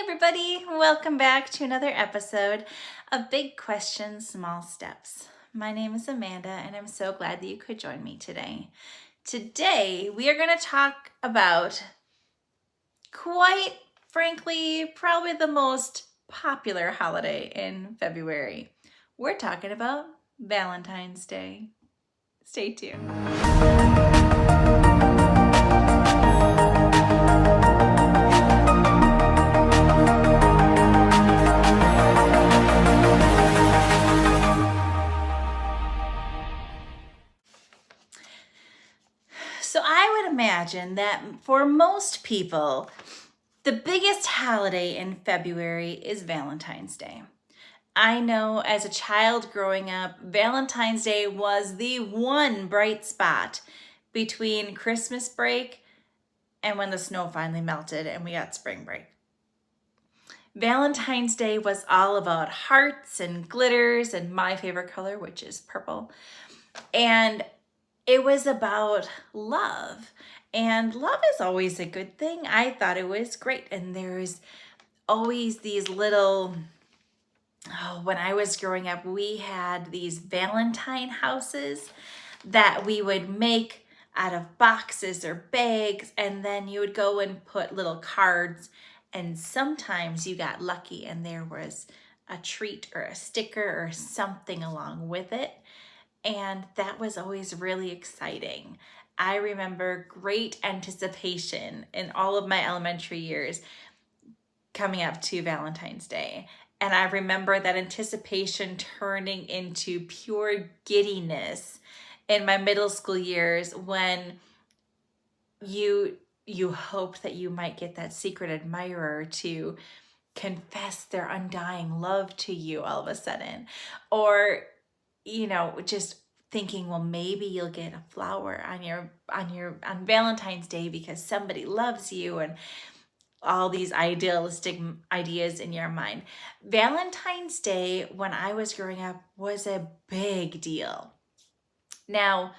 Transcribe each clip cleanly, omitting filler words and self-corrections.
everybody, welcome back to another episode of Big Questions, Small Steps. My name is Amanda and I'm so glad that you could join me today. Today we are going to talk about, quite frankly, probably the most popular holiday in February. We're talking about Valentine's Day. Stay tuned. So I would imagine that for most people, the biggest holiday in February is Valentine's Day. I know as a child growing up, Valentine's Day was the one bright spot between Christmas break and when the snow finally melted and we got spring break. Valentine's Day was all about hearts and glitters and my favorite color, which is purple. And it was about love. And love is always a good thing. I thought it was great. And there's always these little, when I was growing up, we had these Valentine houses that we would make out of boxes or bags. And then you would go and put little cards. And sometimes you got lucky and there was a treat or a sticker or something along with it. And that was always really exciting. I remember great anticipation in all of my elementary years coming up to Valentine's Day. And I remember that anticipation turning into pure giddiness in my middle school years when you hoped that you might get that secret admirer to confess their undying love to you all of a sudden. Or just thinking, well, maybe you'll get a flower on Valentine's Day because somebody loves you, and all these idealistic ideas in your mind. Valentine's Day, when I was growing up, was a big deal. Now,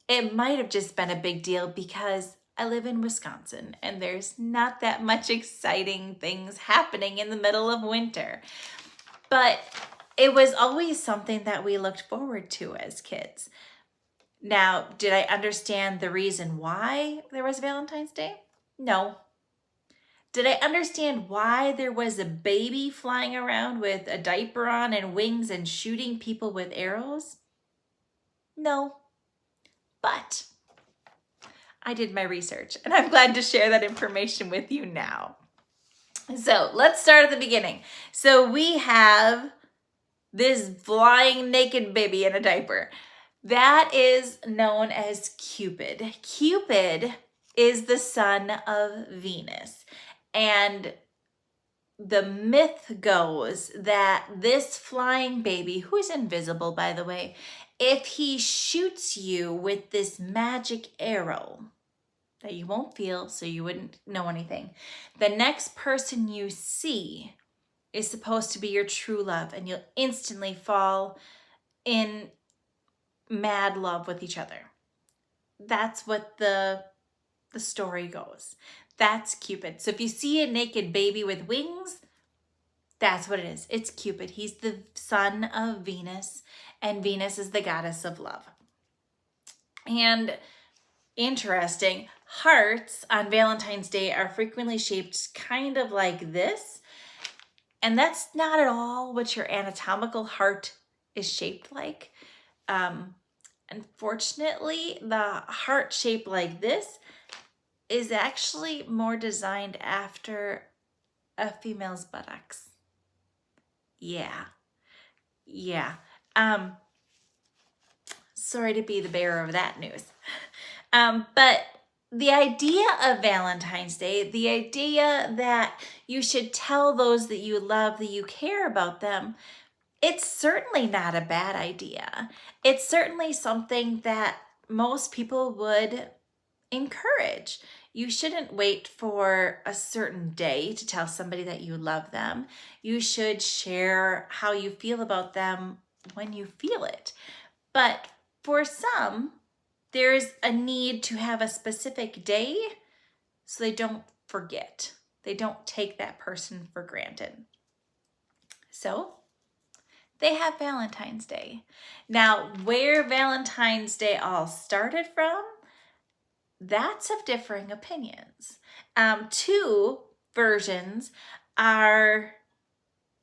it might have just been a big deal because I live in Wisconsin and there's not that much exciting things happening in the middle of winter. But it was always something that we looked forward to as kids. Now, did I understand the reason why there was Valentine's Day? No. Did I understand why there was a baby flying around with a diaper on and wings and shooting people with arrows? No. But I did my research and I'm glad to share that information with you now. So let's start at the beginning. So we have this flying naked baby in a diaper. That is known as Cupid. Cupid is the son of Venus. And the myth goes that this flying baby, who is invisible, by the way, if he shoots you with this magic arrow that you won't feel, so you wouldn't know anything, the next person you see is supposed to be your true love, and you'll instantly fall in mad love with each other. That's what the story goes. That's Cupid. So if you see a naked baby with wings, that's what it is. It's Cupid. He's the son of Venus, and Venus is the goddess of love. And interesting, hearts on Valentine's Day are frequently shaped kind of like this. And that's not at all what your anatomical heart is shaped like. Unfortunately, the heart shape like this is actually more designed after a female's buttocks. Yeah. Sorry to be the bearer of that news. But the idea of Valentine's Day, the idea that you should tell those that you love that you care about them, it's certainly not a bad idea. It's certainly something that most people would encourage. You shouldn't wait for a certain day to tell somebody that you love them. You should share how you feel about them when you feel it. But for some, there's a need to have a specific day so they don't forget. They don't take that person for granted. So they have Valentine's Day. Now, where Valentine's Day all started from, that's of differing opinions. Two versions are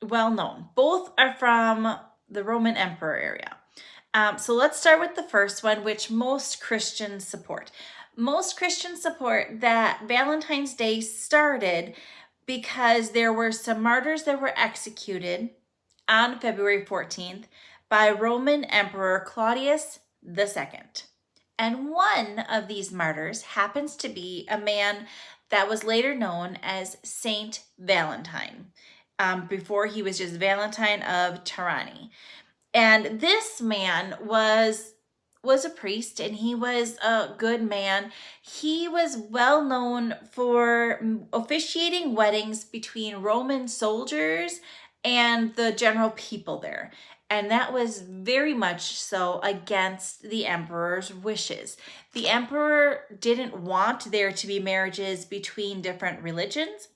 well known. Both are from the Roman Emperor area. So let's start with the first one, which most Christians support. Most Christians support that Valentine's Day started because there were some martyrs that were executed on February 14th by Roman Emperor Claudius II. And one of these martyrs happens to be a man that was later known as Saint Valentine. Before he was just Valentine of Trani. And this man was a priest, and he was a good man. He was well known for officiating weddings between Roman soldiers and the general people there. And that was very much so against the emperor's wishes. The emperor didn't want there to be marriages between different religions,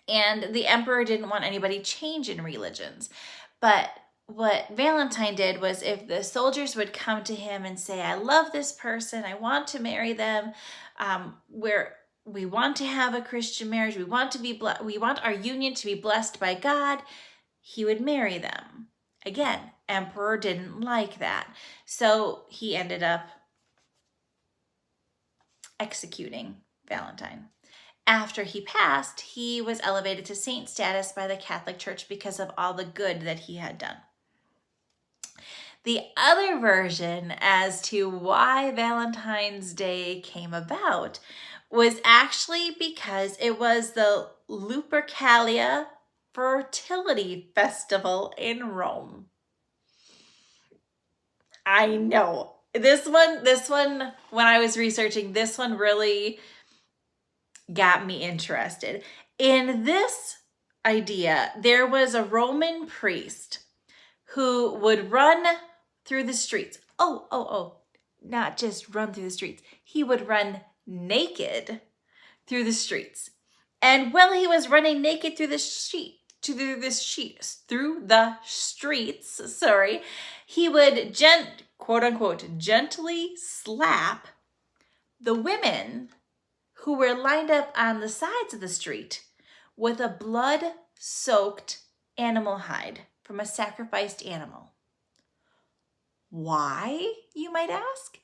and the emperor didn't want anybody changing religions. But what Valentine did was, if the soldiers would come to him and say, I love this person, I want to marry them, we want to have a Christian marriage, we want our union to be blessed by God, he would marry them. Again, emperor didn't like that. So he ended up executing Valentine. After he passed, he was elevated to saint status by the Catholic Church because of all the good that he had done. The other version as to why Valentine's Day came about was actually because it was the Lupercalia fertility festival in Rome. I know. This one, when I was researching, this one really got me interested. In this idea, there was a Roman priest who would run through the streets. Not just run through the streets. He would run naked through the streets. And while he was running naked through the streets, he would quote unquote gently slap the women who were lined up on the sides of the street with a blood-soaked animal hide from a sacrificed animal. Why, you might ask?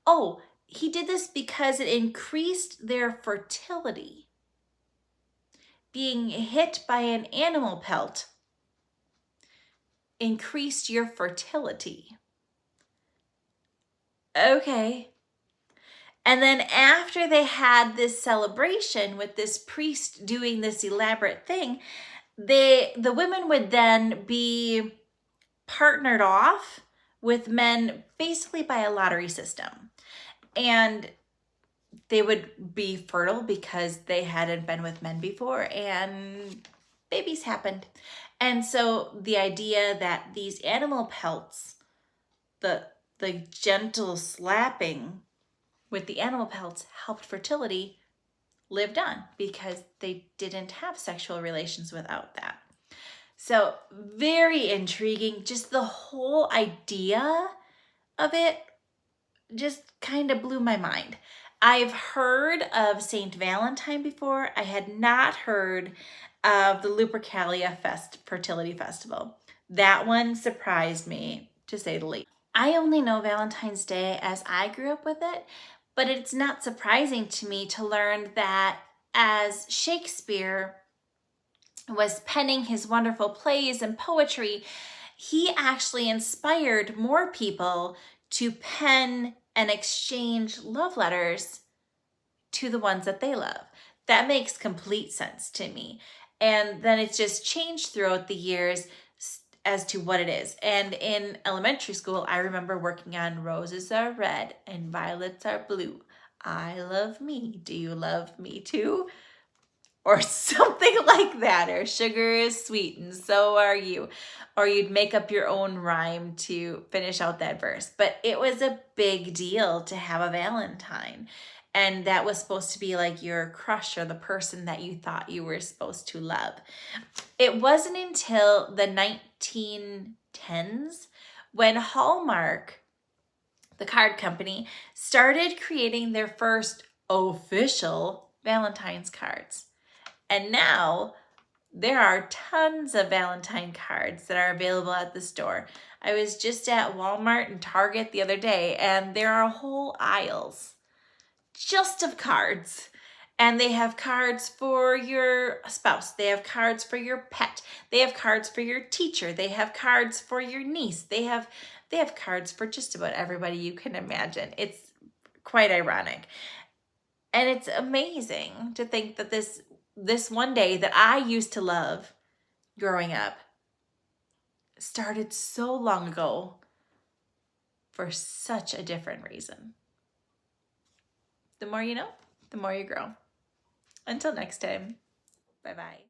Oh, he did this because it increased their fertility. Being hit by an animal pelt increased your fertility. Okay. And then after they had this celebration with this priest doing this elaborate thing, the women would then be partnered off with men basically by a lottery system. And they would be fertile because they hadn't been with men before, and babies happened. And so the idea that these animal pelts, the gentle slapping with the animal pelts helped fertility, lived on because they didn't have sexual relations without that. So very intriguing. Just the whole idea of it just kind of blew my mind. I've heard of Saint Valentine before. I had not heard of the Lupercalia Fertility Festival. That one surprised me, to say the least. I only know Valentine's Day as I grew up with it, but it's not surprising to me to learn that as Shakespeare was penning his wonderful plays and poetry, he actually inspired more people to pen and exchange love letters to the ones that they love. That makes complete sense to me. And then it's just changed throughout the years as to what it is. And in elementary school, I remember working on roses are red and violets are blue. I love me. Do you love me too? Or something like that. Or sugar is sweet and so are you. Or you'd make up your own rhyme to finish out that verse. But it was a big deal to have a Valentine. And that was supposed to be like your crush or the person that you thought you were supposed to love. It wasn't until the 1910s when Hallmark, the card company, started creating their first official Valentine's cards. And now there are tons of Valentine cards that are available at the store. I was just at Walmart and Target the other day, and there are whole aisles just of cards. And they have cards for your spouse. They have cards for your pet. They have cards for your teacher. They have cards for your niece. They have cards for just about everybody you can imagine. It's quite ironic. And it's amazing to think that this one day that I used to love growing up started so long ago for such a different reason. The more you know, the more you grow. Until next time, bye-bye.